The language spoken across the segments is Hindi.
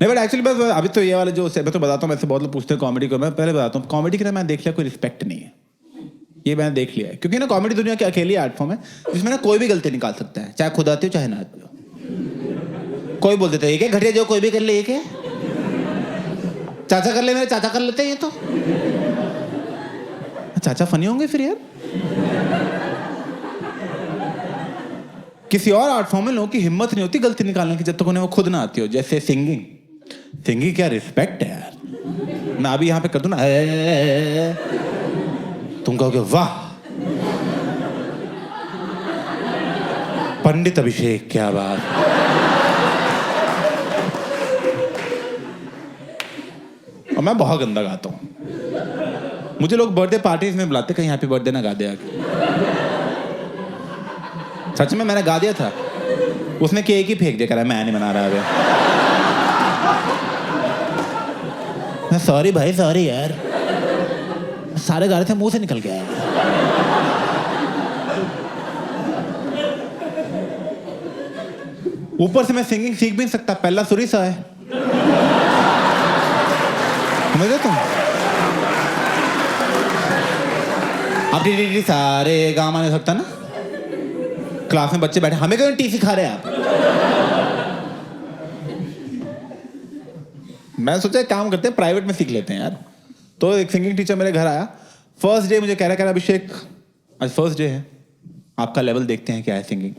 नहीं बट एक्चुअली बस अभी तो ये वाले जो मैं तो बताता हूँ, मैं से बहुत लोग पूछते हैं कॉमेडी को, मैं पहले बताता हूँ कॉमेडी के लिए मैंने देख लिया कोई रिस्पेक्ट नहीं है, ये मैंने देख लिया है। क्योंकि ना कॉमेडी दुनिया की अकेली आर्ट फॉर्म है जिसमें ना कोई भी गलती निकाल सकता है, चाहे खुद आती हो चाहे ना आती हो। कोई बोल देता है ये क्या घटिया जो कोई भी कर ले, ये क्या चाचा कर ले, मेरे चाचा कर लेते हैं ये तो। चाचा फनी होंगे फिर यार। किसी और आर्ट फॉर्म में लोगों की हिम्मत नहीं होती गलती निकालने की जब तक उन्हें वो खुद ना आती हो। जैसे सिंगिंग, सिंगिंग क्या रिस्पेक्ट है यार। मैं अभी यहाँ पे कर दूं ना, तुम कहोगे वाह पंडित अभिषेक क्या बात। और मैं बहुत गंदा गाता हूँ, मुझे लोग बर्थडे पार्टीज में बुलाते, कहीं हैप्पी बर्थडे ना गा दे आके। सच में मैंने गा दिया था, उसने केक ही फेंक दिया, कह रहा मैं नहीं मना रहा अभी। मैं सॉरी भाई सॉरी यार, सारे गा रहे थे मुंह से निकल गया। ऊपर से मैं सिंगिंग सीख भी नहीं सकता, पहला सुरी सा है, समझे तुम। अब टी सारे गामा नहीं सकता ना, क्लास में बच्चे बैठे हमें क्यों टी सिखा रहे हैं आप। मैं सोचा एक काम करते हैं प्राइवेट में सीख लेते हैं यार। तो एक सिंगिंग टीचर मेरे घर आया, फर्स्ट डे मुझे कह रहा अभिषेक आज फर्स्ट डे है, आपका लेवल देखते हैं क्या है सिंगिंग,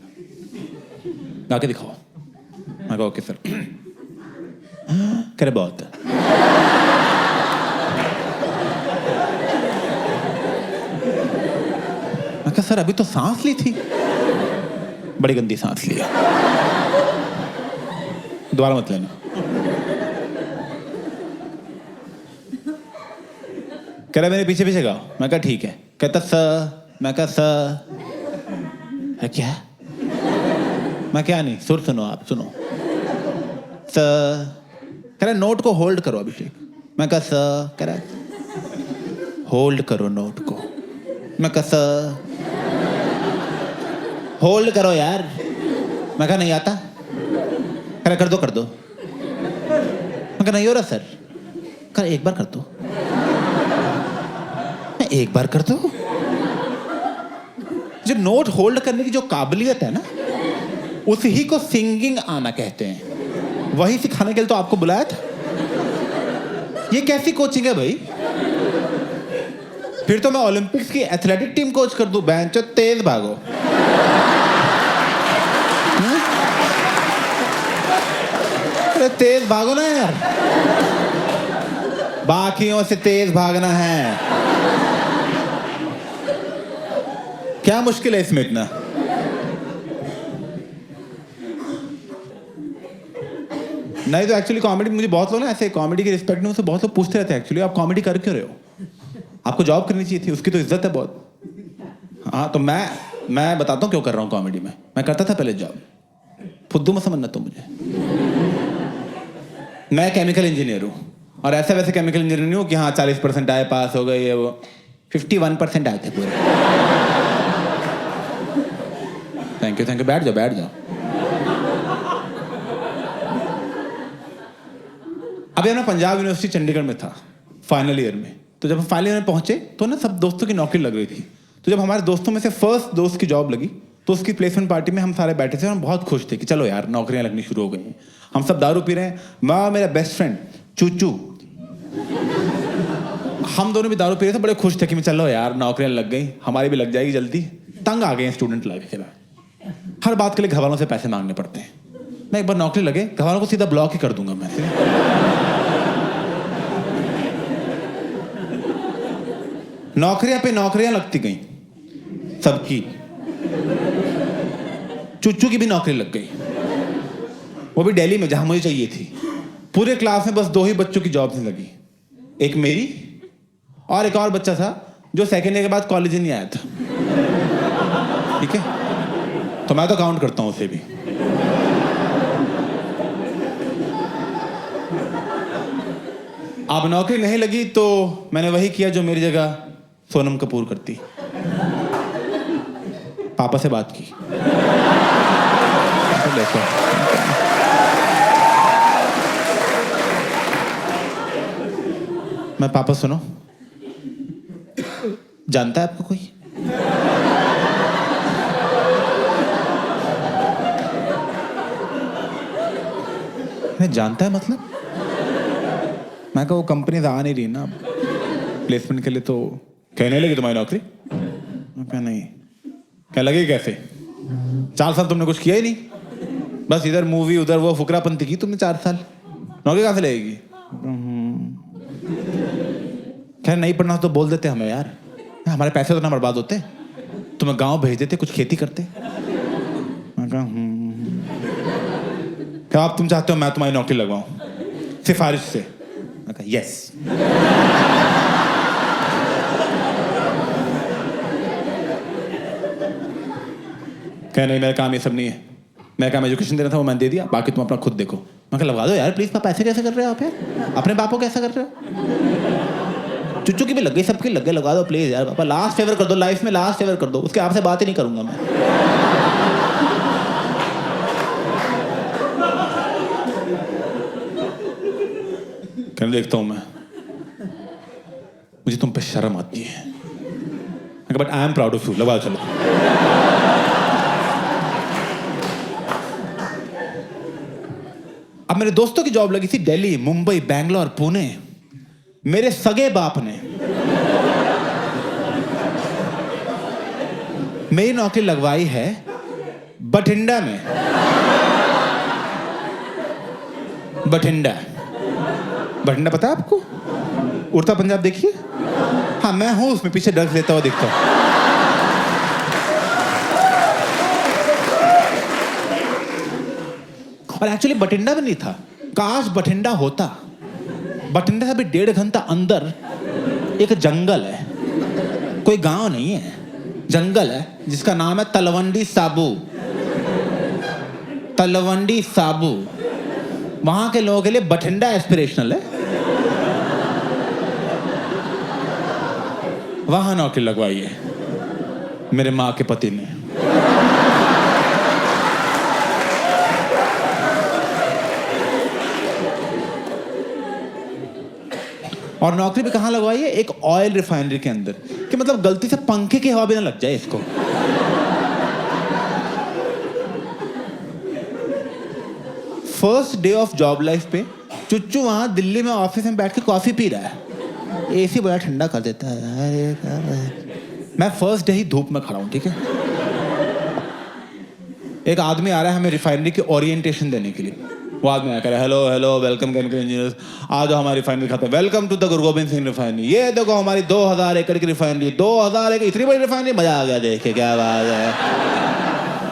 गा के दिखाओ। मैं कहा ओके सर। कह रहे बहुत है। मैं कहा सर अभी तो सांस ली थी, बड़ी गंदी सांस ली है, दोबारा मत लेना। कह रहा मेरे पीछे पीछे गाओ। मैं कहा ठीक है। कहता सर, मैं कहा सर क्या, मैं क्या नहीं, सुर सुनो आप सुनो। सर कह रहा नोट को होल्ड करो अभिषेक। मैं कहा सर, कह रहा होल्ड करो नोट को। मैं कहा सर होल्ड करो यार। मैं कहा नहीं आता। कह रहा कर दो कर दो। मैं कहा नहीं हो रहा सर। कह रहा एक बार कर दो। मैं एक बार कर दो। जो नोट होल्ड करने की जो काबिलियत है ना, उसी को सिंगिंग आना कहते हैं। वही सिखाने के लिए तो आपको बुलाया था। ये कैसी कोचिंग है भाई। फिर तो मैं ओलंपिक्स की एथलेटिक टीम कोच कर दूं, बेंचो तेज भागो। अरे तेज भागो ना यार, बाकियों से तेज भागना है। क्या मुश्किल है इसमें इतना। नहीं तो एक्चुअली कॉमेडी, मुझे बहुत लोग ना ऐसे कॉमेडी की रिस्पेक्ट में मुझसे बहुत लोग पूछते रहते हैं एक्चुअली आप कॉमेडी कर क्यों रहे हो, आपको जॉब करनी चाहिए थी, उसकी तो इज्जत है बहुत। हाँ तो मैं बताता हूँ क्यों कर रहा हूँ कॉमेडी में। मैं करता था पहले जॉब, फुद्दू में समझना तो मुझे। मैं केमिकल इंजीनियर हूँ और ऐसे वैसे केमिकल इंजीनियर नहीं हूँ कि हाँ 40% आए पास हो गए, ये वो 51% आए थे पूरे। थैंक यू बैठ जाओ बैठ जाओ। अभी मैं पंजाब यूनिवर्सिटी चंडीगढ़ में था फाइनल ईयर में। तो जब हम फाइनल ईयर में पहुंचे तो ना सब दोस्तों की नौकरी लग रही थी। तो जब हमारे दोस्तों में से फर्स्ट दोस्त की जॉब लगी तो उसकी प्लेसमेंट पार्टी में हम सारे बैठे थे और हम बहुत खुश थे कि चलो यार नौकरियां लगनी शुरू हो गई हैं। हम सब दारू पी रहे हैं, मैं और मेरा बेस्ट फ्रेंड चूचू, हम दोनों भी दारू पी रहे थे, बड़े खुश थे कि चलो यार नौकरियां लग गई, हमारी भी लग जाएगी जल्दी। तंग आ गए स्टूडेंट लाइफ के बाद, हर बात के लिए घर वालों से पैसे मांगने पड़ते हैं। मैं एक बार नौकरी लगे, घर वालों को सीधा ब्लॉक ही कर दूंगा मैं। नौकरियां पे नौकरियां लगती गई सबकी, चुच्चू की भी नौकरी लग गई, वो भी दिल्ली में जहां मुझे चाहिए थी। पूरे क्लास में बस 2 ही बच्चों की जॉब नहीं लगी, एक मेरी और एक और बच्चा था जो सेकेंड ईयर के बाद कॉलेज ही नहीं आया था। ठीक है, तो मैं तो काउंट करता हूं उसे भी। अब नौकरी नहीं लगी तो मैंने वही किया जो मेरी जगह सोनम कपूर करती, पापा से बात की। देखो मैं पापा सुनो, जानता है आपको कोई? मैं जानता है मतलब? मैं कहा वो कंपनी आ नहीं रही ना प्लेसमेंट के लिए, तो कहने लगी तुम्हारी नौकरी। मैं कहा नहीं। क्या लगे कैसे? 4 साल तुमने कुछ किया ही नहीं, बस इधर मूवी उधर वो फुकरापंती की तुमने 4 साल, नौकरी कहाँ से लगेगी? खैर नहीं पढ़ना तो बोल देते हमें यार, हमारे पैसे तो ना बर्बाद होते, तुम्हें गांव भेज देते, कुछ खेती करते। मैं कहा क्या आप तुम चाहते हो मैं तुम्हारी नौकरी लगवाऊं सिफारिश से? मैं कहा यस। क्या नहीं, मेरा काम ये सब नहीं है, मेरा काम एजुकेशन देना था, वो मैंने दे दिया, बाकी तुम अपना खुद देखो। मैं कहा लगवा दो यार प्लीज। पापा ऐसे कैसे कर रहे हो आप यार, अपने बाप को कैसा कर रहे हो? चुच्चू की भी लग गई, सबकी लग गई, लगा दो प्लीज यार पापा, लास्ट फेवर कर दो, लाइफ में लास्ट फेवर कर दो, उसके आपसे बात ही नहीं करूंगा मैं। कहने देखता हूं मैं, मुझे तुम पे शर्म आती है, but I am proud of you, लगा चलो। अब मेरे दोस्तों की जॉब लगी थी दिल्ली, मुंबई, बैंगलोर, पुणे। मेरे सगे बाप ने मेरी नौकरी लगवाई है बठिंडा में। बठिंडा, बठिंडा पता है आपको? उड़ता पंजाब देखिए, हाँ मैं हूं उसमें, पीछे ड्रग्स लेता हुआ दिखता हूं। और एक्चुअली बठिंडा भी नहीं था, काश बठिंडा होता। बठिंडा से भी 1.5 घंटा अंदर एक जंगल है, कोई गांव नहीं है, जंगल है जिसका नाम है तलवंडी साबू। तलवंडी साबू, वहां के लोगों के लिए बठिंडा एस्पिरेशनल है। वहां नौकरी लगवाई है मेरे माँ के पति ने। और नौकरी भी कहां लगवाई है? एक ऑयल रिफाइनरी के अंदर, कि मतलब गलती से पंखे की हवा भी ना लग जाए इसको। First day of job life पे चुच्चू वहां दिल्ली में ऑफिस में बैठ के कॉफी पी रहा है, एसी बड़ा ठंडा कर देता है। मैं फर्स्ट डे ही धूप में खड़ा हूं, ठीक है। एक आदमी आ रहा है हमें रिफाइनरी की ओरिएंटेशन देने के लिए। वो आदमी आकर hello hello welcome chemical engineers, आज हमारी रिफाइनरी खाते हैं, welcome to the Guru Gobind Singh refinery. ये देखो हमारी 2000 एकड़ की रिफाइनरी, 2000 एकड़, इतनी बड़ी रिफाइनरी, मजा आ गया देख के, क्या बात है।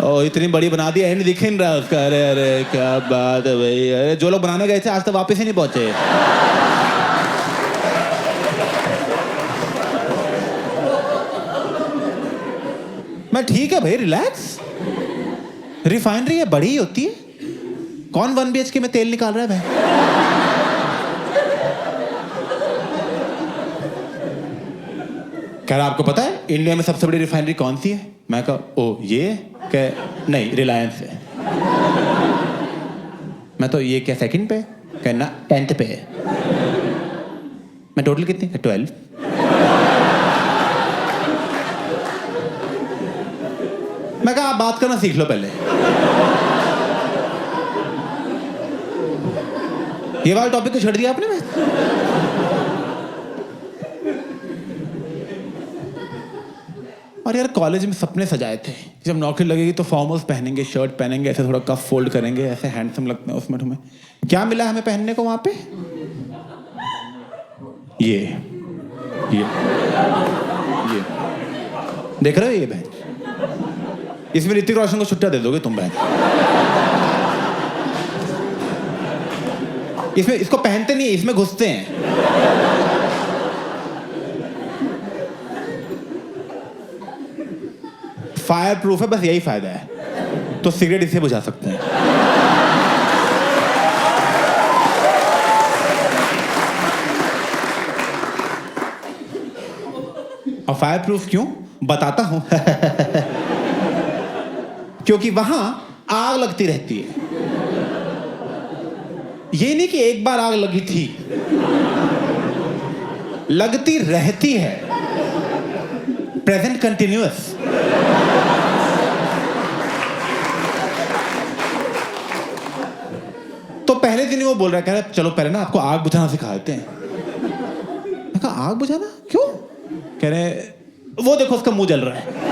ओ इतनी बड़ी बना दी, एंड दिख नहीं रहा उसका। अरे अरे क्या बात है भाई, अरे जो लोग बनाने गए थे आज तक वापस ही नहीं पहुंचे। मैं ठीक है भाई, रिलैक्स, रिफाइनरी है बड़ी होती है, कौन 1 BHK में तेल निकाल रहा है भाई? कह रहा आपको पता है इंडिया में सबसे बड़ी रिफाइनरी कौन सी है? मैं कहा ओ ये कह नहीं, रिलायंस है। मैं तो ये क्या सेकंड पे? कहना 10th पे है। मैं टोटल कितनी? 12। मैं कहा आप बात करना सीख लो पहले। ये वाला टॉपिक को छोड़ दिया आपने। और यार कॉलेज में सपने सजाए थे, जब नौकरी लगेगी तो फॉर्मल्स पहनेंगे, शर्ट पहनेंगे, ऐसे थोड़ा कफ फोल्ड करेंगे, ऐसे हैंडसम लगते हैं उसमें। तुम्हें क्या मिला हमें पहनने को वहां पे? ये देख रहे हो, ये बहन, इसमें ऋतिक रोशन को छुट्टियां दे दोगे तुम बहन। इसमें इसको पहनते नहीं, इसमें घुसते हैं। फायर प्रूफ है, बस यही फायदा है, तो सिगरेट इसे बुझा सकते हैं। और फायर प्रूफ क्यों बताता हूं। क्योंकि वहां आग लगती रहती है। ये नहीं कि एक बार आग लगी थी, लगती रहती है, प्रेजेंट कंटिन्यूअस। तो पहले दिन ही वो बोल रहा है, कह रहा है चलो पहले ना आपको आग बुझाना सिखा देते हैं। मैं कहा आग बुझाना क्यों? कह रहे वो देखो उसका मुंह जल रहा है।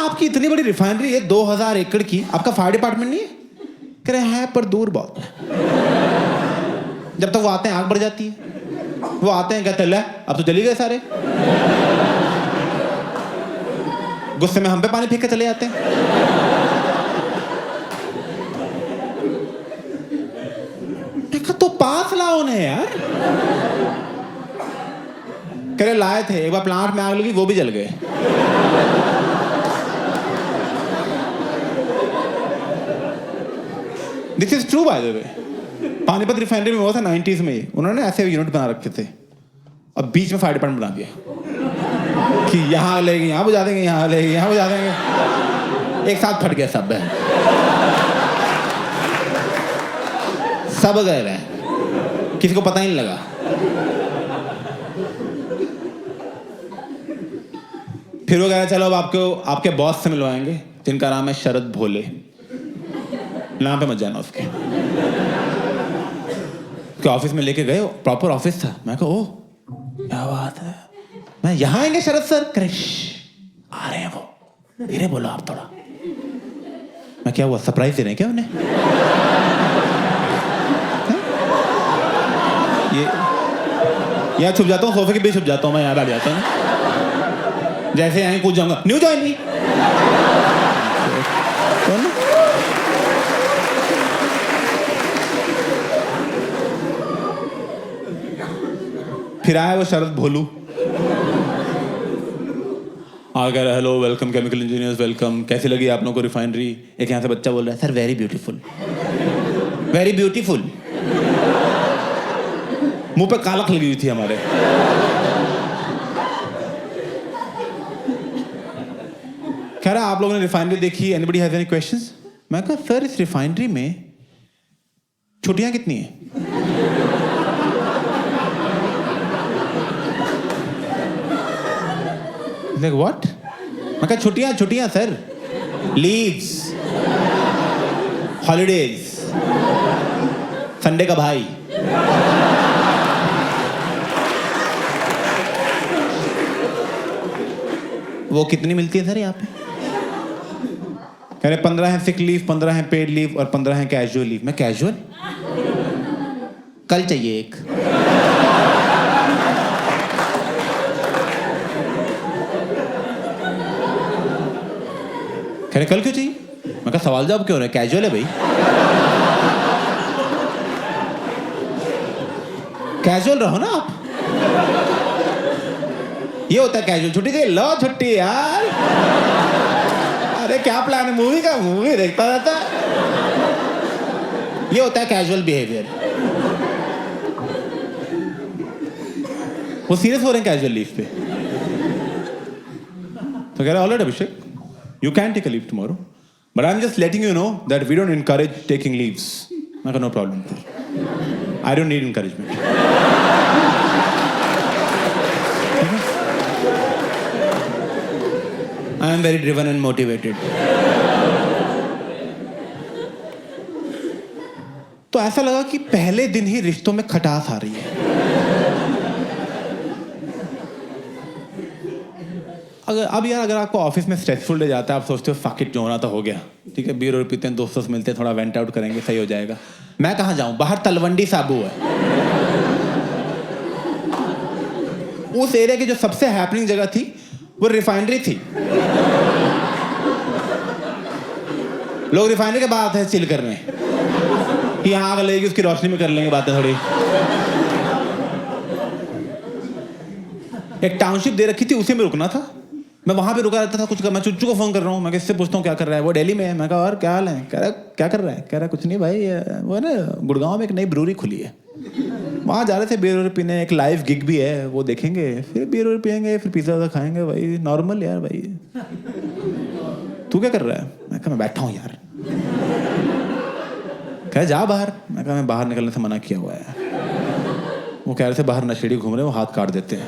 आपकी इतनी बड़ी रिफाइनरी है 2000 एकड़ की, आपका फायर डिपार्टमेंट नहीं है? कह रहे हैं पर दूर बहुत है। जब तक वो आते हैं आग बढ़ जाती है। वो आते हैं कहते हैं अब तो जली गए सारे। गुस्से में हम पे पानी फेंक के चले जाते हैं। देखा तो पास लाओ उन्हें यार। कह रहे लाए थे, एक बार प्लांट में आग लगी वो भी जल गए। This is true by the way. Panipat refinery में हुआ था 90s में, उन्होंने ऐसे यूनिट बना रखे थे और बीच में फायर डिपार्टमेंट बना दिया कि यहाँ लेंगे यहाँ बुझा देंगे, यहाँ लेंगे यहाँ बुझा देंगे। एक साथ फट गया सब है, सब गए रहे, किसी को पता ही नहीं लगा। फिर वो कह रहा चलो अब आपको आपके बॉस से मिलवाएंगे जिनका नाम है शरद भोले। नाम पे मत जाना उसके। ऑफिस में लेके गए, प्रॉपर ऑफिस था। मैं कहा ओह क्या बात है, मैं यहाँ आएंगे शरद सर? क्रिश आ रहे हैं वो, धीरे बोलो आप थोड़ा। मैं क्या हुआ सरप्राइज दे रहे हैं क्या उन्हें? ये यहाँ छुप जाता हूँ, सोफे के बीच छुप जाता हूँ मैं, यहाँ बैठ जाता हूँ। जैसे यहाँ कूद जाऊंगा, न्यू ज्वाइनिंग। फिर आया वो शरद भोलू, आ गया hello welcome chemical engineers welcome, कैसी लगी आप लोगों को रिफाइनरी? एक यहाँ से बच्चा बोल रहा है sir very beautiful, very beautiful. मुंह पे कालख लगी हुई थी हमारे। कह रहा आप लोगों ने रिफाइनरी देखी, एनीबडी हैज एनी क्वेश्चंस? मैं कहा सर इस रिफाइनरी में छुट्टियां कितनी हैं? Like what? मैं कहा छुट्टियां छुट्टियां सर, लीव्स, हॉलीडेज, संडे का भाई। वो कितनी मिलती है सर यहाँ पे? कह रहे 15 है सिक लीव, 15 है पेड लीव और 15 है कैजुअल लीव। मैं कैजुअल? कल चाहिए एक। कह रहे कल क्यों चाहिए? मैं कहा सवाल जवाब क्यों रहे, कैजुअल है भाई। कैजुअल रहो ना आप। ये होता है कैजुअल, छुट्टी चाहिए, लो छुट्टी यार। अरे क्या प्लान है मूवी का? मूवी देखता रहता है। ये होता है कैजुअल बिहेवियर। वो सीरियस हो रहे हैं कैजुअल लीव पे। तो कह रहे alright Abhishek, you can take a leave tomorrow, but I'm just letting you know that we don't encourage taking leaves. I got no problem. I don't need encouragement. I am very driven and motivated. तो ऐसा लगा कि पहले दिन ही रिश्तों में खटास आ रही है। अगर आपको ऑफिस में स्ट्रेसफुल डे जाता है, आप सोचते हो फक इट, जो होना तो हो गया, ठीक है, बियर और पीते हैं, दोस्तों से मिलते हैं, थोड़ा वेंट आउट करेंगे, सही हो जाएगा। मैं कहाँ जाऊँ, बाहर तलवंडी साबू है। उस एरिया की जो सबसे हैपनिंग जगह थी वो रिफाइनरी थी। लोग रिफाइनरी के बाद आते हैं चिल करने कि यहाँ आग लगेगी, उसकी रोशनी में कर लेंगे बातें थोड़ी। एक टाउनशिप दे रखी थी, उसी में रुकना था। मैं वहां पे रुका रहता था, कुछ कर, मैं चुच्चू को फोन कर रहा हूँ, मैं इससे पूछता हूँ क्या कर रहा है, वो दिल्ली में है। मैं कहा और क्या हाल है? कह रहा क्या कर रहा है? कह रहा कुछ नहीं भाई, वो है ना गुड़गांव में एक नई ब्रूरी खुली है, वहाँ जा रहे थे बियर पीने, एक लाइव गिग भी है, वो देखेंगे, फिर बियर पियेंगे, फिर पिज्जा खाएंगे। भाई नॉर्मल यार। भाई तू क्या कर रहा है? मैं कहा मैं बैठा हूँ यार। कह जा बाहर। मैं कहा मैं बाहर निकलने से मना किया हुआ है। वो कह रहे थे बाहर नशेड़ी घूम रहे, वो हाथ काट देते हैं।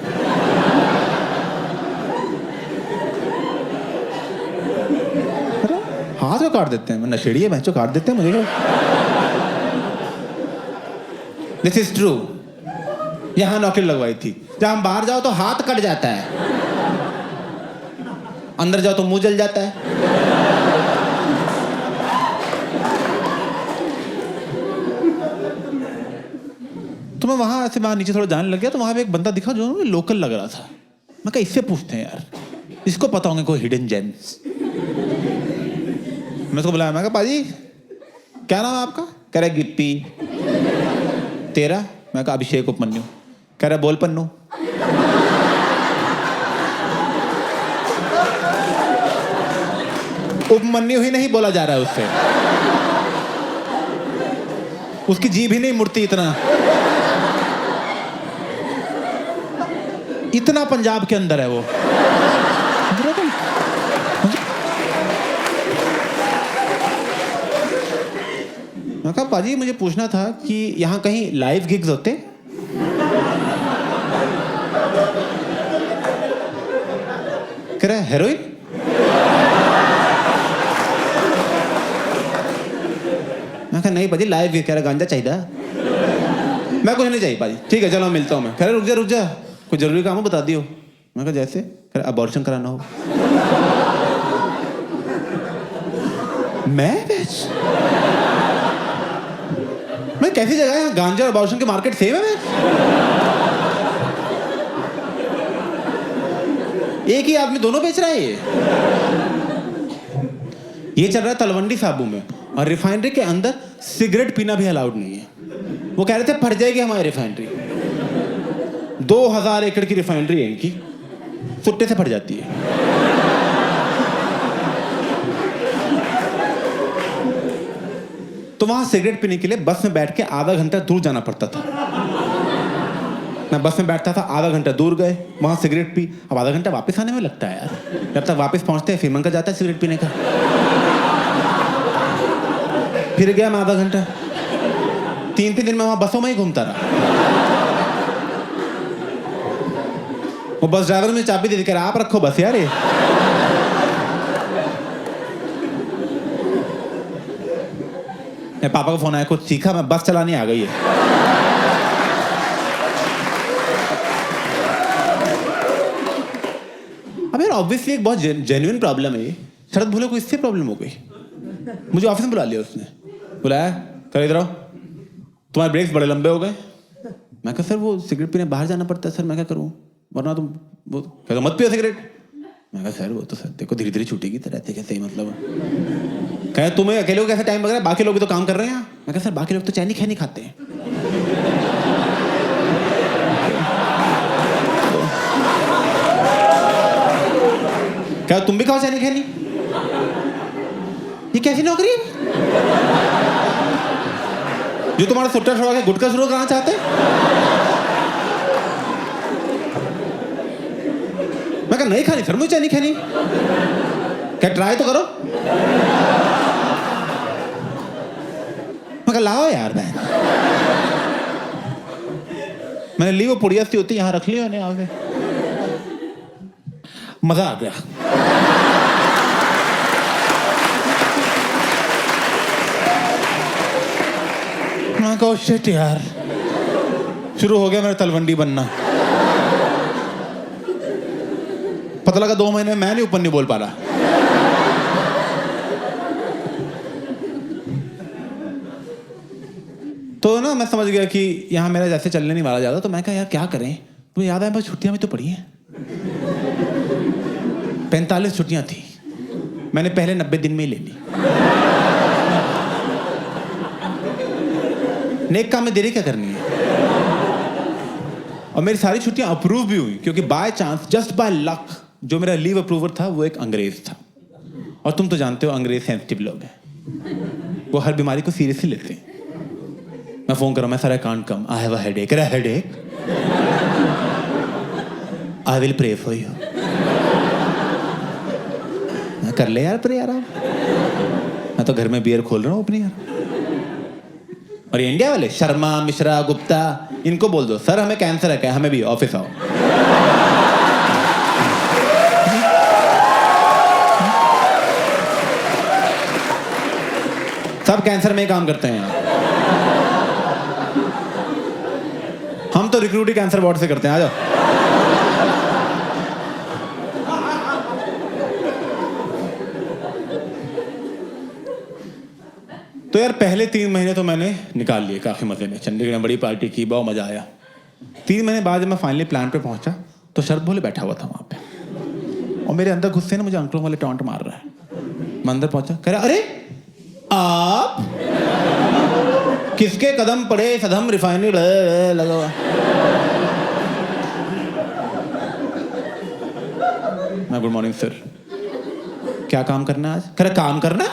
हाथ को काट देते हैं? मैं नशेड़ी है, बहनचोद काट देते हैं मुझे क्या? This is true. यहाँ नौकरी लगवाई थी, जब हम बाहर जाओ तो हाथ कट जाता है, अंदर जाओ तो मुंह जल जाता है। तो मैं वहां ऐसे बाहर नीचे थोड़ा जाने लग गया, तो वहां पे एक बंदा दिखा जो लोकल लग रहा था। मैं कहा इससे पूछते हैं यार, इसको पता होंगे कोई हिडन जेम्स। मैं उसको बुलाया, मैं कहा पाजी क्या नाम है आपका? कह रहा है गिप्पी। तेरा? मैं कहा अभिषेक उपमन्यु। कह रहा बोल पन्नू। उपमन्यु ही नहीं बोला जा रहा है उससे, उसकी जीभ ही नहीं मुड़ती इतना पंजाब के अंदर है वो। मैं कहा पाजी मुझे पूछना था कि यहाँ कहीं लाइव गिग्स होते? कह रहा है हेरोइन। मैं कहा नहीं पाजी लाइव गिग। कह रहा गांजा चाहिए? मैं कुछ नहीं चाहिए पाजी। ठीक है चलो मिलता हूँ मैं। कह रहा रुक जा कोई जरूरी काम हो बता दियो। मैं कहा जैसे? कह रहा अबॉर्शन कराना हो। मैं कैसी जगह है? गांजा और अबॉर्शन के मार्केट सेम है? एक ही आदमी दोनों बेच रहा है। ये चल रहा है तलवंडी साबू में, और रिफाइनरी के अंदर सिगरेट पीना भी अलाउड नहीं है। वो कह रहे थे फट जाएगी हमारी रिफाइनरी। 2000 एकड़ की रिफाइनरी है इनकी, सुट्टे से फट जाती है। तो वहां सिगरेट पीने के लिए बस में बैठ के आधा घंटा दूर जाना पड़ता था। मैं बस में बैठता था, आधा घंटा दूर गए, वहां सिगरेट पी। अब आधा घंटा वापस आने में लगता है यार। जब तक वापस पहुंचते हैं फिर मन का जाता है सिगरेट पीने का। फिर गया मैं आधा घंटा। 3 दिन में वहां बसों में ही घूमता रहा। वो बस ड्राइवर में चाबी दे दी, कह रहा आप रखो बस यार। मैं पापा का फोन आया, कुछ सीखा? मैं बस चलानी आ गई है। अब यार ऑब्वियसली एक बहुत जेन्युइन प्रॉब्लम है ये। शरद भोले को इससे प्रॉब्लम हो गई। मुझे ऑफिस में बुला लिया उसने, बुलाया, कर इधर आओ, तुम्हारे ब्रेक्स बड़े लंबे हो गए। मैं कहा सर वो सिगरेट पीने बाहर जाना पड़ता है सर। मैं क्या करूँ, वरना तुम वो कहते मत पियो सिगरेट। मैं कहा सर वो तो सर देखो धीरे धीरे छूटेगी तो रहते कैसे ही मतलब। कहे तुम्हें अकेले को कैसे टाइम लग रहा है, बाकी लोग भी तो काम कर रहे हैं। मैं कहा सर बाकी लोग तो चैनी खैनी खाते हैं। क्या तुम भी खाओ चैनी खैनी? ये कैसी नौकरी है जो तुम्हारा सुट्टा छोड़ा के गुटखा शुरू कराना चाहते हैं? मैं कहा नहीं खानी सर मुझे चैनी खैनी। क्या ट्राई तो करो। मैं कहा लाओ यार बहन। मैंने ली वो पुड़िया सी होती यहाँ रख ली मैंने आगे। मजा आ गया। मैं कहा शिट यार, शुरू हो गया मेरा तलवंडी बनना। पता लगा 2 महीने में मैं नहीं ऊपर नहीं बोल पा रहा। तो ना मैं समझ गया कि यहाँ मेरा जैसे चलने नहीं वाला ज्यादा। तो मैं कहा यार क्या करें। तो याद है बस छुट्टियां भी तो पड़ी हैं। 45 छुट्टियां थी, मैंने पहले 90 दिन में ही ले ली। नेक काम में देरी क्या करनी है। और मेरी सारी छुट्टियां अप्रूव भी हुई, क्योंकि by chance just by luck जो मेरा लीव अप्रूवर था वो एक अंग्रेज था। और तुम तो जानते हो अंग्रेज सेंसिटिव लोग हैं, वो हर बीमारी को सीरियसली लेते हैं। मैं फोन कर रहा हूं, मैं sir I can't come, I have a headache. Headache? I will pray for you. मैं कर ले यार प्रे यार। मैं तो घर में बियर खोल रहा हूं अपनी यार। और ये इंडिया वाले शर्मा, मिश्रा, गुप्ता, इनको बोल दो सर हमें कैंसर है क्या, हमें भी ऑफिस आओ। सब कैंसर में ही काम करते हैं यहाँ। हम तो रिक्रूटिंग कैंसर वार्ड से करते हैं, आ जाओ। तो यार पहले 3 महीने तो मैंने निकाल लिए काफी मजे में, चंडीगढ़ में बड़ी पार्टी की, बहुत मजा आया। 3 महीने बाद जब मैं फाइनली प्लान पे पहुंचा तो शरद भोले बैठा हुआ था वहां पे, और मेरे अंदर गुस्से ने मुझे अंकलों वाले टॉन्ट मार रहा है। मैं अंदर पहुंचा, कह रहा अरे आप किसके कदम पड़े, सदम रिफाइनरी लगा हुआ। मैं गुड मॉर्निंग सर, क्या काम करना है आज? कह रहा काम करना?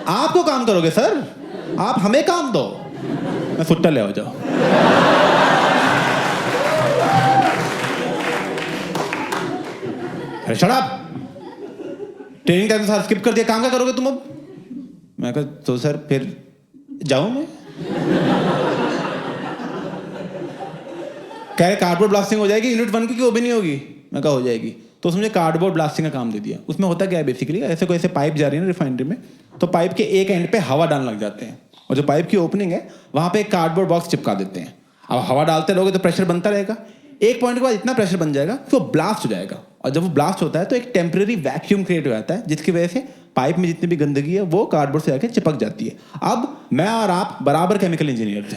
आप क्यों काम करोगे सर, आप हमें काम दो। मैं सुट्टा ले आओ जाओ। अरे शट अप, ट्रेनिंग टाइम साथ स्किप कर दिया, काम क्या करोगे तुम अब? मैं कहा तो सर फिर जाऊं मैं? कह रहे कार्डबोर्ड ब्लास्टिंग हो जाएगी यूनिट 1 की, वो भी नहीं होगी। मैं कहा हो जाएगी। तो उसने मुझे कार्डबोर्ड ब्लास्टिंग का काम दे दिया। उसमें होता क्या है बेसिकली, ऐसे कोई ऐसे पाइप जा रही है ना रिफाइनरी में, तो पाइप के एक एंड पे हवा डालने लग जाते हैं, और जो पाइप की ओपनिंग है वहां पे एक कार्डबोर्ड बॉक्स चिपका देते हैं। अब हवा डालते रहोगे तो प्रेशर बनता रहेगा, एक पॉइंट के बाद इतना प्रेशर बन जाएगा कि वो ब्लास्ट हो जाएगा, और जब वो ब्लास्ट होता है तो एक टेम्परेरी वैक्यूम क्रिएट हो जाता है, जिसकी वजह से पाइप में जितनी भी गंदगी है वो कार्डबोर्ड से जाके चिपक जाती है। अब मैं और आप बराबर केमिकल इंजीनियर थे।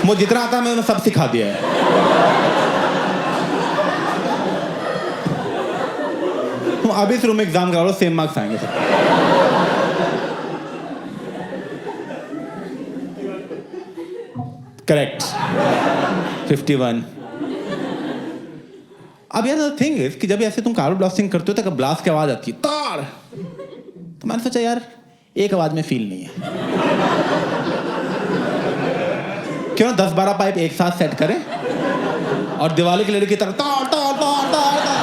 मुझे जितना आता है मैंने सब सिखा दिया है। तुम अभी इस रूम में एग्जाम करा लो, सेम मार्क्स आएंगे सब। करेक्ट 51। अब यार थिंग इज कि जब ऐसे तुम कार्बन ब्लास्टिंग करते हो तो ब्लास्ट की आवाज आती है तार, तो मैंने सोचा यार एक आवाज में फील नहीं है, क्यों 10-12 पाइप एक साथ सेट करें और दिवाली की लड़ी की तरह तार तार तार तार तार।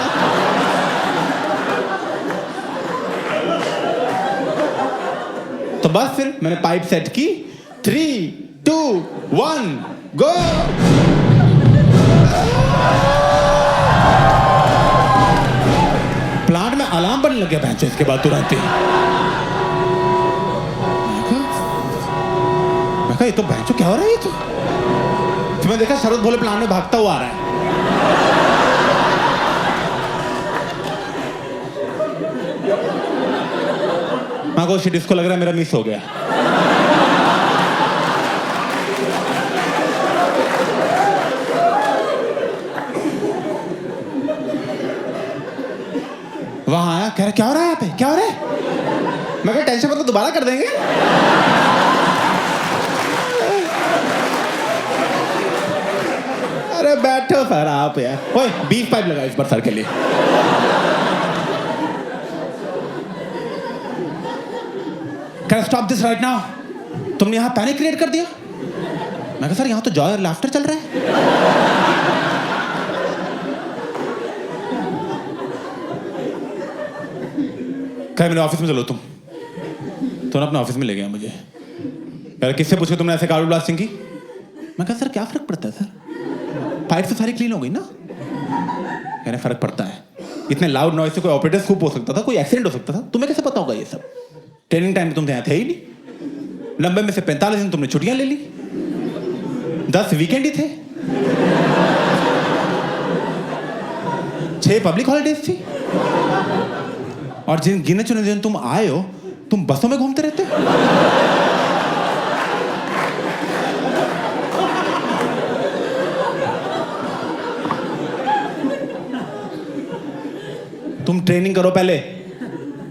तो बस फिर मैंने पाइप सेट की, 3, 2, 1 गो। प्लांट में अलार्म बनने लग गया भैंसो इसके बाद तुरंत ही। मैं कहा ये तो भैंसो क्या हो रहा है ये तो। फिर मैं देखा शरद भोले प्लांट में भागता हुआ आ रहा है। मैं को शिट, इसको लग रहा है मेरा मिस हो गया। वहां आया, कह रहा क्या हो रहा है यहाँ पे, क्या हो रहा है? मैं कहा टेंशन मत लो, दोबारा कर देंगे। अरे बैठो सर आप यार, ओए 20 पाइप लगा इस बार सर के लिए। Can I stop this right now? तुमने यहाँ पैनिक क्रिएट कर दिया। मैं कहा सर यहाँ तो जॉय और लाफ्टर चल रहा है। कह मेरे ऑफिस में चलो तुम तो अपने ऑफिस में ले गया मुझे। यार किससे पूछो तुमने ऐसे कार्बन ब्लास्टिंग की? मैं कहा सर क्या फर्क पड़ता है सर, पाइप तो सारी क्लीन हो गई ना। कहने फर्क पड़ता है, इतने लाउड नॉइज से कोई ऑपरेटर स्कूप हो सकता था, कोई एक्सीडेंट हो सकता था, तुम्हें कैसे पता होगा ये सब? ट्रेनिंग टाइम में तुम यहाँ थे ही नहीं, 90 में से 45 दिन तुमने छुट्टियां ले ली, 10 वीकेंड ही थे, 6 पब्लिक हॉलिडेज थी, और जिन गिने चुने दिन तुम आए हो तुम बसों में घूमते रहते हो। तुम ट्रेनिंग करो पहले,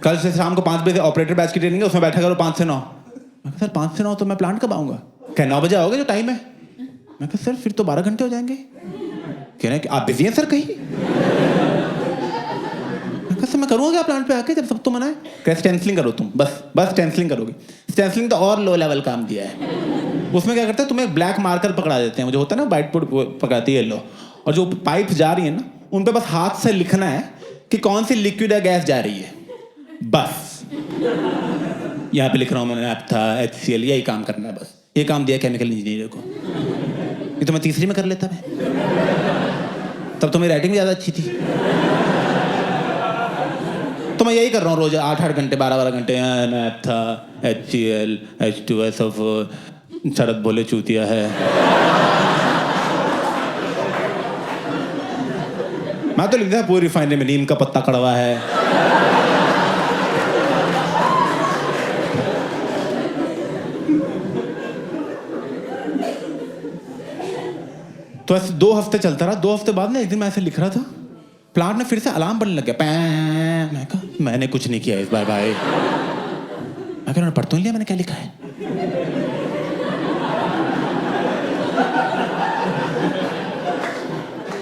कल से शाम को 5 बजे ऑपरेटर बैच की ट्रेनिंग है, उसमें बैठा करो 5 से 9। मैं कहा सर 5 से 9 तो मैं प्लांट कब आऊंगा? क्या 9 बजे आओगे जो टाइम है? मैं कहा सर फिर तो 12 घंटे हो जाएंगे। कह रहे हैं कि आप बिजी हैं सर कहीं? मैं कहा सर मैं करूँगा क्या प्लांट पे आके जब सब तो मना है? क्या स्टेंसिलिंग करो तुम, बस स्टेंसिलिंग करोगे। स्टेंसिलिंग तो और लो लेवल काम दिया है। उसमें क्या करते हैं, तुम्हें ब्लैक मार्कर पकड़ा देते हैं, जो होता है ना व्हाइट बोर्ड पकड़ाती है येलो, और जो पाइप जा रही है ना उन पे बस हाथ से लिखना है कि कौन सी लिक्विड या गैस जा रही है, बस। यहाँ पे लिख रहा हूँ मैंने नैप्था, HCl, यही काम करना है बस। ये काम दिया केमिकल इंजीनियर को। ये तो मैं तीसरी में कर लेता मैं। तब तो मेरी राइटिंग भी ज़्यादा अच्छी थी। तो मैं यही कर रहा हूँ रोज 8-8 घंटे 12-12 घंटे। नैप्था, HCl, H2SO4, शरद भोले चूतिया है। मैं तो लिखता है पूरी रिफाइनरी में नीम का पत्ता कड़वा है। तो ऐसे 2 हफ्ते चलता रहा। 2 हफ्ते बाद ना एक दिन मैं ऐसे लिख रहा था, प्लांट में फिर से अलार्म बनने लग गया, पैं। मैं कहा मैंने कुछ नहीं किया इस बार भाई। मैं कह रहा पढ़ तो नहीं लिया मैंने क्या लिखा है।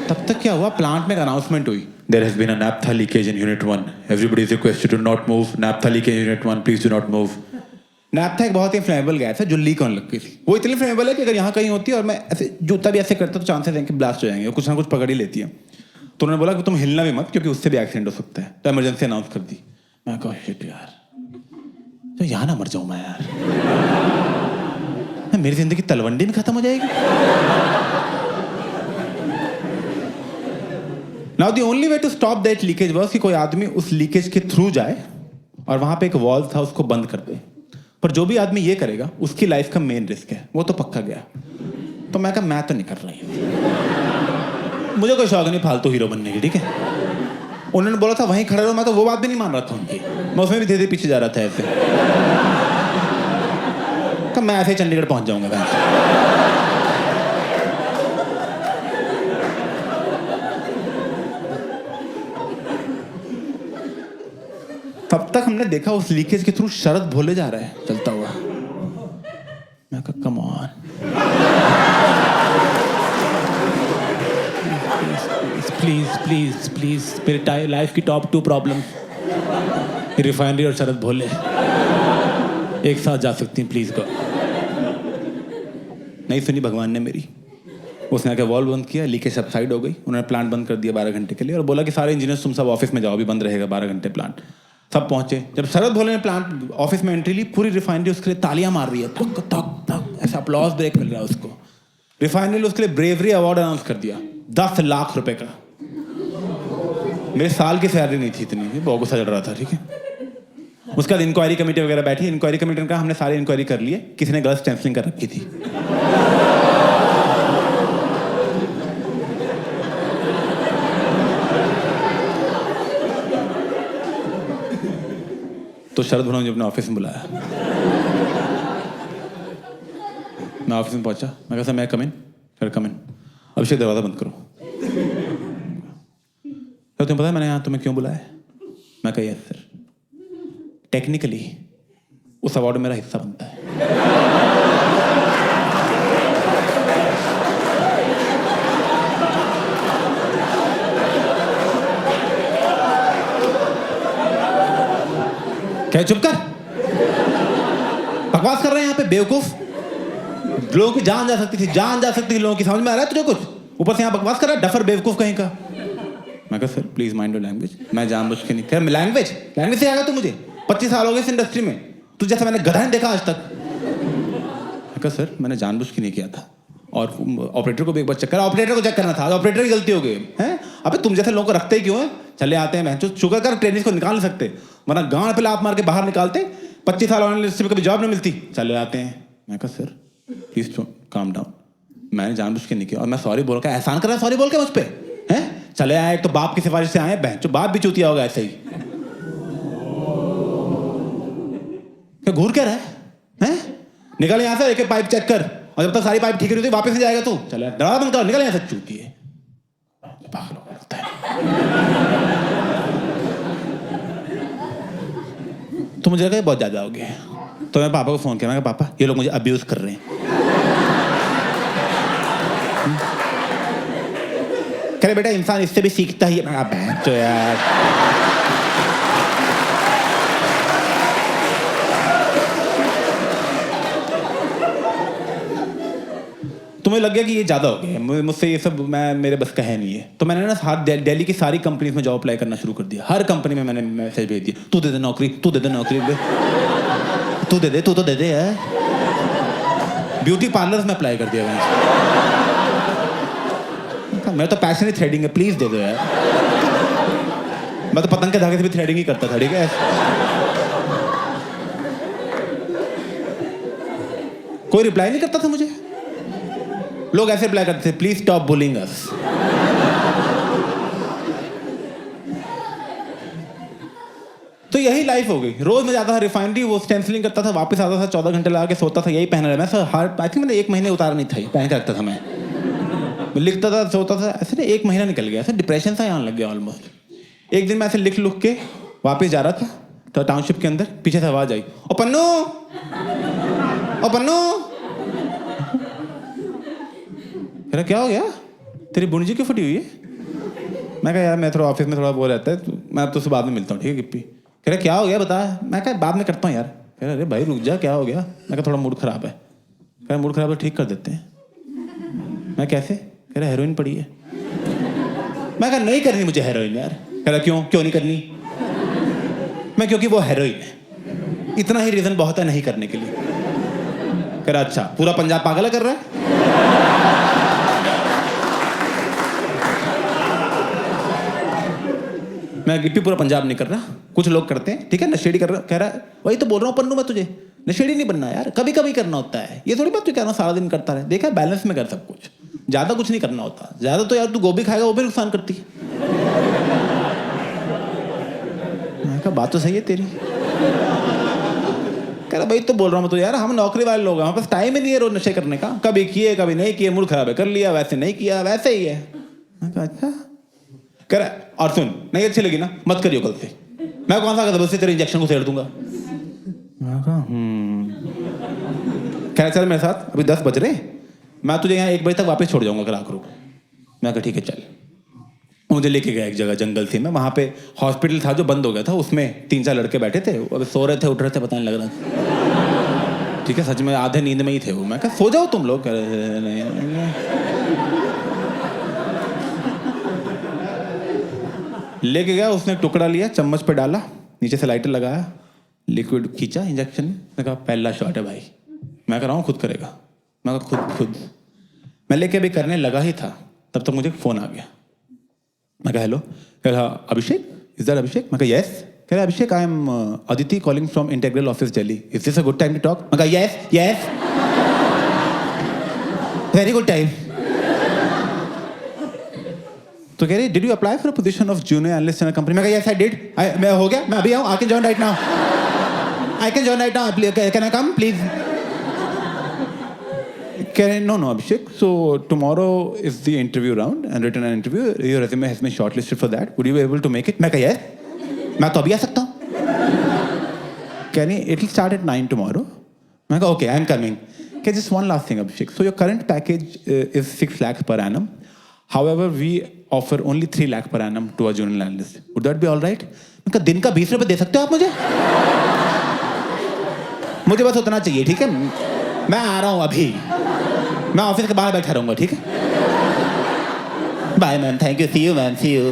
तब तक क्या हुआ, प्लांट में एक अनाउंसमेंट हुई, there has been a naphtha leakage in unit 1, everybody is requested to not move, naphtha leakage in unit 1, please do not move. Naphtha एक बहुत ही फ्लेमेबल गैस है जो लीक होने लग गई थी। वो इतनी फ्लेमेबल है कि अगर यहाँ कहीं होती है और मैं ऐसे जूता भी ऐसे करता तो चांसेस हैं कि ब्लास्ट हो जाएंगे, कुछ ना कुछ पकड़ ही लेती है। तो उन्होंने बोला कि तुम हिलना भी मत क्योंकि उससे भी एक्सीडेंट हो सकता है, तो इमरजेंसी अनाउंस कर दी। मैं कहा शिट यार, तो यहाँ ना मर जाऊँ मैं यार, मेरी जिंदगी तलवंडी में खत्म हो जाएगी। Now the only way to stop that leakage was कि कोई आदमी उस लीकेज के थ्रू जाए और वहां पे एक वॉल्व था उसको बंद कर दे। पर जो भी आदमी ये करेगा उसकी लाइफ का मेन रिस्क है, वो तो पक्का गया। तो मैं कहा मैं तो नहीं कर रहा हूँ, मुझे कोई शौक नहीं फालतू हीरो बनने की, ठीक है। उन्होंने बोला था वहीं खड़ा रहो, मैं तो वो बात भी नहीं मान रहा था उनकी, मैं उसमें भी धीरे धीरे पीछे जा रहा था ऐसे। कहा मैं ऐसे ही चंडीगढ़ पहुंच जाऊंगा। तब तक हमने देखा उस लीकेज के थ्रू शरद भोले जा रहा है चलता हुआ। मैं कहा come on, please please please. मेरी लाइफ की टॉप 2 प्रॉब्लम, रिफाइनरी और शरद भोले एक साथ जा सकती हैं, प्लीज गो। नहीं सुनी भगवान ने मेरी। उसने आके वॉल्व बंद किया, लीकेज सबसाइड हो गई। उन्होंने प्लांट बंद कर दिया 12 घंटे के लिए और बोला कि सारे इंजीनियर्स तुम सब ऑफिस में जाओ, अभी बंद रहेगा 12 घंटे प्लांट। सब पहुंचे। जब शरद भोले ने प्लांट ऑफिस में एंट्री ली, पूरी रिफाइनरी उसके लिए तालियां मार रही है, तक तक तक, ऐसा अपलॉज ब्रेक मिल रहा है उसको। रिफाइनरी ने उसके लिए ब्रेवरी अवार्ड अनाउंस कर दिया 10 लाख रुपए का। मेरे साल की सैलरी नहीं थी इतनी, बहुत गुस्सा चढ़ रहा था, ठीक है। उसके बाद इंक्वायरी कमेटी वगैरह बैठी। इंक्वायरी कमेटी ने कहा हमने सारी इंक्वायरी कर ली है, किसी ने गलत स्टेंसलिंग कर रखी थी। तो शरद भोले ने अपने ऑफिस में बुलाया। मैं ऑफिस में पहुंचा। मैं कहा सर मैं कम इन। सर कम इन। अभिषेक दरवाजा बंद करो। सर तुम्हें पता है मैंने यहाँ तुम्हें क्यों बुलाया है? मैं कहा यस सर, टेक्निकली उस अवार्ड में मेरा हिस्सा बनता है। क्या चुप कर, बकवास कर रहे हैं यहाँ पे बेवकूफ। लोगों की जान जा सकती थी, जान जा सकती थी लोगों की, समझ में आ रहा है तुझे कुछ? ऊपर से यहाँ बकवास कर रहा है, डफर बेवकूफ कहीं का। मैं कहा sir please mind your language, मैं जानबूझ के नहीं। कह लैंग्वेज से आएगा तू मुझे? 25 साल हो गए इस इंडस्ट्री में, तुझे जैसा मैंने गधा नहीं देखा आज तक। मैं कहा सर मैंने जानबूझ के नहीं किया था, और ऑपरेटर को भी एक बार चेक करना था, ऑपरेटर की गलती हो गई है। अबे तुम जैसे लोगों को रखते ही क्यों है? चले आते हैं जो शुगर कर ट्रेनिंग को निकाल नहीं सकते, वरना गांड पे लात मार के बाहर निकालते। 25 साल वाले इंडस्ट्री में कभी जॉब नहीं मिलती, चले आते हैं। मैं कहा सर प्लीज काम डाउन, मैंने जानबूझ के नहीं किया, और मैं सॉरी बोल के एहसान कर रहा, सॉरी बोल के मुझ पे हैं। चले आए, तो बाप की सिफारिश से आए, बहन जो बाप भी चूतिया होगा ऐसे ही। क्या घूर क्या रहा है? निकल यहाँ से, एक पाइप चेक कर, और जब तक सारी पाइप ठीक नहीं होती वापस नहीं जाएगा तू। चले दरवाजा बंद कर, निकल यहाँ से, चूती है। तो मुझे लगा बहुत ज्यादा हो गया, तो मैं पापा को फोन किया। मैं कहा पापा ये लोग मुझे अब्यूज कर रहे हैं। कह रहे बेटा इंसान इससे भी सीखता ही है। बहन तो यार, तो मुझे लग गया कि ये ज़्यादा हो गया, मुझसे ये सब मेरे बस का है नहीं है। तो मैंने ना दिल्ली की सारी कंपनीज में जॉब अप्लाई करना शुरू कर दिया। हर कंपनी में मैंने मैसेज भेज दिया, तू दे दे नौकरी, तू दे दे नौकरी, तू दे दे, तू तो दे दे यार। ब्यूटी पार्लर्स में अप्लाई कर दिया मैंने। मैं तो पैशन ही थ्रेडिंग है, प्लीज़ दे दो यार। मैं तो पतंग के धागे से भी थ्रेडिंग ही करता था, ठीक है। कोई रिप्लाई नहीं करता था मुझे। लोग ऐसे रिप्लाई करते थे, प्लीज स्टॉप बुलिंग अस। तो यही लाइफ हो गई। रोज मैं जाता था रिफाइनरी, वो स्टेंसिलिंग करता था, वापस आता था, 14 घंटे लगा के सोता था, यही पहन रहा। मैं सर हर आई थिंक मैंने 1 महीने उतारा नहीं था, पहन के रखता था। मैं लिखता था, सोता था, ऐसे ना 1 महीना निकल गया, ऐसे डिप्रेशन सा आने लग गया ऑलमोस्ट। एक दिन मैं ऐसे लिख लुख के वापस जा रहा था, तो टाउनशिप के अंदर पीछे से आवाज आई, ओ पन्नू, ओ पन्नू। अरे क्या हो गया, तेरी बुणजी क्यों फटी हुई है? मैं कहा यार मैं थोड़ा ऑफिस में थोड़ा वो रहता है, तो मैं तुझसे बाद में मिलता हूँ, ठीक है गिप्पी? कह रहा क्या हो गया बता। मैं कहा बाद में करता हूँ यार। कह रहा अरे भाई रुक जा, क्या हो गया? मैं कहा थोड़ा मूड खराब है। कह रहा मूड खराब है, ठीक कर देते हैं। मैं कैसे? कह रहा हेरोइन पड़ी है। मैं कहा नहीं करनी मुझे हेरोइन यार। कह रहा क्यों नहीं करनी? मैं क्योंकि वो हेरोइन है, इतना ही रीजन बहुत है नहीं करने के लिए। कह रहा अच्छा, पूरा पंजाब पागल कर रहा है? मैं गिप्पी पूरा पंजाब नहीं कर रहा, कुछ लोग करते हैं, ठीक है, नशेड़ी कर रहा। कह रहा वही तो बोल रहा हूँ पन्नू, मैं तुझे नशेड़ी नहीं बनना यार, कभी कभी करना होता है। ये थोड़ी बात तू कह रहा हूँ सारा दिन करता रहे। देखा बैलेंस में कर सब कुछ, ज्यादा कुछ नहीं करना होता। ज्यादा तो यार तू गोभी खाएगा वो भी नुकसान करती है। मैं कहा बात तो सही है तेरी। कह रहा भाई तो बोल रहा हूँ मैं तो यार, हम नौकरी वाले लोग हैं, हमारे पास टाइम ही नहीं है रोज नशे करने का। कभी किए कभी नहीं किए, मूड खराब है कर लिया, वैसे नहीं किया, वैसे ही है। मैं कहा अच्छा। कह रहा और सुन, नहीं अच्छी लगी ना मत करियो कल से। मैं कौन सा बस से तेरे इंजेक्शन को सेड़ दूंगा। मैं कहा कह रहा चल मेरे साथ, अभी 10 बज रहे, मैं तुझे यहाँ 1 बजे तक वापस छोड़ जाऊंगा अगर आकर। मैं कहा ठीक है चल। मुझे लेके गया एक जगह जंगल थी, मैं वहाँ पे हॉस्पिटल था जो बंद हो गया था, उसमें 3-4 लड़के बैठे थे, अभी सो रहे थे उठ रहे थे पता नहीं लग रहा। ठीक है सच में आधे नींद में ही थे वो। मैं कहा सो जाओ तुम लोग। लेके गया, उसने टुकड़ा लिया, चम्मच पे डाला, नीचे से लाइटर लगाया, लिक्विड खींचा इंजेक्शन। मैं कहा पहला शॉट है भाई। मैं कह रहा हूँ खुद करेगा। मैं कहा खुद। मैं लेके अभी करने लगा ही था, तब तक मुझे फोन आ गया। मैं कहा हेलो। कह रहा अभिषेक, इज दैट अभिषेक? मैं कहा यस। कह रहा Abhishek I am Aditi calling from integral office Delhi, is this a good time to talk? मैं कहा यस वेरी गुड टाइम। तो कह रही did you apply for a position of junior analyst in a company? मैं कहा यस आई डिड। मैं हो गया, मैं अभी आऊँ, I can join right now, I can join right now, can I come please? कह रहे no Abhishek, so tomorrow is the interview round and written an interview, your resume has been shortlisted for that, would you be able to make it? मैं कहा yes, मैं तो अभी आ सकता हूँ। कह रही it will start at 9 tomorrow। मैं कहा okay I am coming। कह just one last thing Abhishek, so your current package is 6 lakhs per annum, however we offer only 3 lakh per annum to a junior analyst, would that be all right? मैं कहा दिन का 20 रुपये दे सकते हो आप मुझे बस उतना चाहिए, ठीक है, मैं आ रहा हूँ अभी, मैं ऑफिस के बाहर बैठा रहूंगा, ठीक है, bye ma'am, thank you, see you ma'am, see you.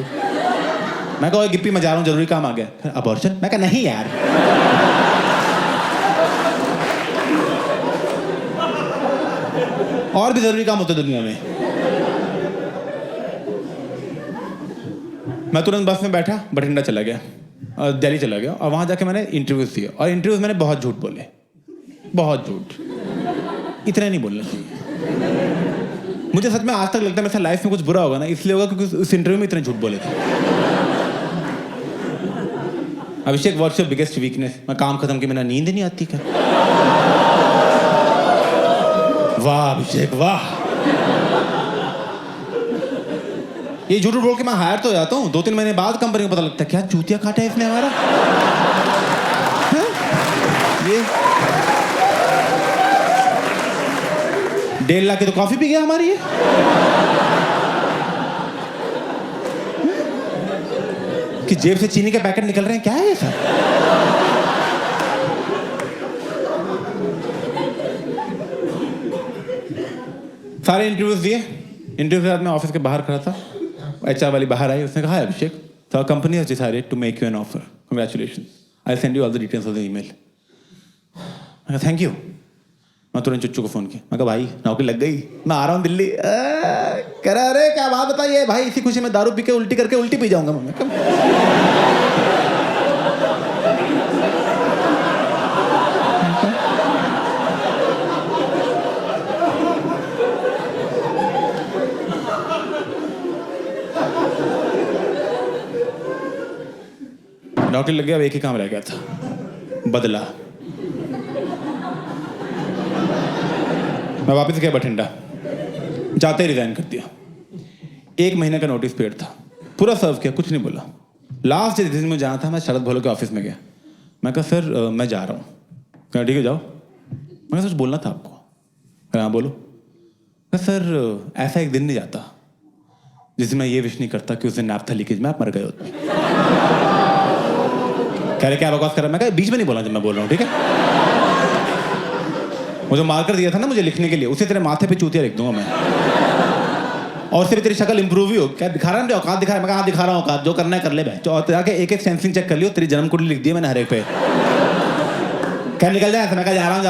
मैं कहा गिप्पी मैं जा रहा हूँ, जरूरी काम आ गया। अबॉर्शन? मैं कहा नहीं यार। और भी जरूरी काम होते दुनिया में। मैं तुरंत बस में बैठा, बठिंडा चला गया और दिल्ली चला गया, और वहां जाके मैंने इंटरव्यूज दिए, और इंटरव्यूज मैंने बहुत झूठ बोले, बहुत झूठ, इतने नहीं बोलना चाहिए। मुझे सच में आज तक लगता है मेरे लाइफ में कुछ बुरा होगा ना, इसलिए होगा क्योंकि उस इंटरव्यू में इतने झूठ बोले थे। अभिषेक व्हाट्स योर बिगेस्ट वीकनेस? मैं काम खत्म के बिना नींद नहीं आती क्या? वाह अभिषेक वाह, ये झूठ बोल के मैं हायर तो जाता हूँ, 2-3 महीने बाद कंपनी को पता लगता है क्या चूतिया काटा है इसने हमारा। ये 1.5 लाख की तो कॉफी पी गया हमारी ये। कि जेब से चीनी के पैकेट निकल रहे हैं, क्या है ये सब? सारे इंटरव्यूज दिए। इंटरव्यू के बाद मैं ऑफिस के बाहर खड़ा था, HR वाली बाहर आई, उसने कहा हाय अभिषेक, so our company has decided to make you an offer. Congratulations. I'll send you all the details of the email. मैं कहा थैंक यू। मैं तुरंत चुच्चू को फ़ोन किया, मैं कहा भाई नौकरी लग गई, मैं आ रहा हूँ दिल्ली। कह रहा अरे क्या बात बताइए भाई, इसी खुशी में दारू पी के उल्टी करके उल्टी पी जाऊँगा मैं। नौकरी लग गया, अब एक ही काम रह गया था, बदला। मैं वापस गया बठिंडा, जाते ही रिजाइन कर दिया। 1 महीने का नोटिस पीरियड था, पूरा सर्व किया, कुछ नहीं बोला। लास्ट दिन में जाना था, मैं शरद भोलो के ऑफिस में गया। मैं कहा सर मैं जा रहा हूँ। कहा ठीक है जाओ। मैं कुछ बोलना था आपको। हाँ बोलो। कहा सर ऐसा एक दिन नहीं जाता जिसमें मैं ये विश नहीं करता कि उस दिन नैप्था लीकेज में आप मर गए होते। कह रहे क्या बकवास कर रहा है? मैं कहा बीच में नहीं बोला जब मैं बोल रहा हूँ, ठीक है? वो जो मार्कर दिया था ना मुझे लिखने के लिए, उसे तेरे माथे पे चूतिया लिख दूंगा मैं। और उससे भी तेरी शक्ल इंप्रूव ही हो। क्या दिखा रहा है? औकात दिखा रहा है? मैं कहा दिखा रहा हूँ औकात, जो करना है कर ले भाई। और जाके एक सेंसिंग चेक कर लियो, तेरी जन्म कुंडली लिख दी है मैंने हर एक पे। क्या निकल जाए? मैं कहा जा रहा हूँ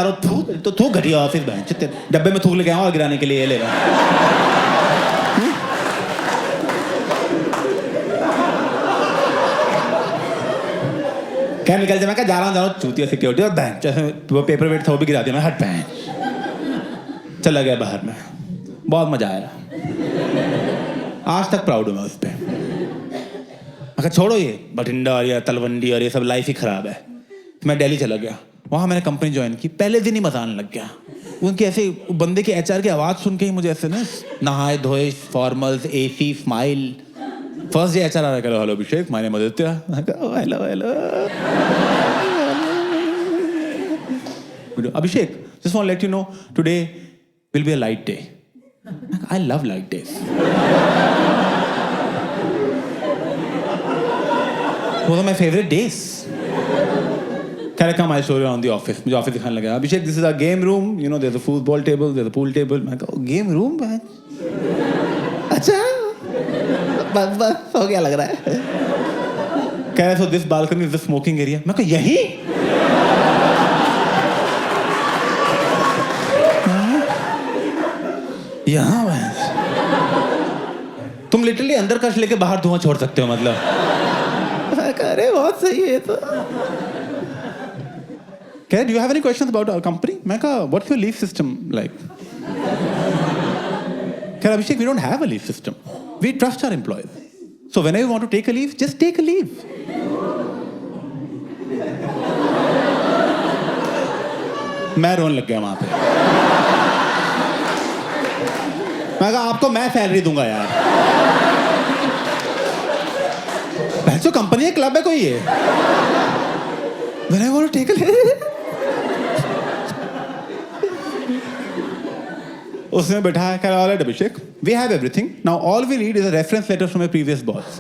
तो थूक घटिया ऑफिस में डब्बे में थूक लेके आऊँ और गिराने के लिए ये ले रहा। क्या निकल जाए? मैं कहा जा रहा हूँ चूतिया सिक्योरिटी और बैंक, वो पेपर वेट था वो भी गिरा दिया मैं, हट बैंक। चला गया बाहर में, बहुत मजा आया। आज तक प्राउड हूँ मैं उस पर। मैं छोड़ो ये बठिंडा और ये तलवंडी और ये सब लाइफ ही खराब है। मैं दिल्ली चला गया, वहाँ मैंने कंपनी ज्वाइन की। पहले दिन ही मजा आने लग गया। उनकी ऐसे बंदे की HR की आवाज़ सुन के ही मुझे ऐसे ना नहाए धोए, formals, AC, smile. First day HR आ रहा, hello Abhishek, my name is Aditya. Hello Abhishek, just want to let you know today will be a light day. I love light days. Those are my favorite days. Can I come? I'll show you around the office. मुझे ऑफिस दिखाने लगा। Abhishek, this is our game room. You know, there's a football table, there's a pool table. मैं कहा game room है? अच्छा, बस हो गया लग रहा है। कह रहे so this balcony is the smoking area. मैं कहा यही? यहाँ तुम लिटरली अंदर कश लेके बाहर धुआं छोड़ सकते हो, मतलब। अरे बहुत सही है तो। क्या do you have any questions about our company? मैं कहा what's your leave system like? क्या Abhishek, we don't have a leave system, we trust our employees, so whenever you want to take a leave just take a leave. मैं रोने लग गया वहां पे। मैं कहा आपको मैं सैलरी दूंगा यार। जो कंपनी है क्लब है कोई है? When I want to take a leave. उसने बैठाया, कहा alright Abhishek, we have everything. Now all we need is a reference letter from a previous boss.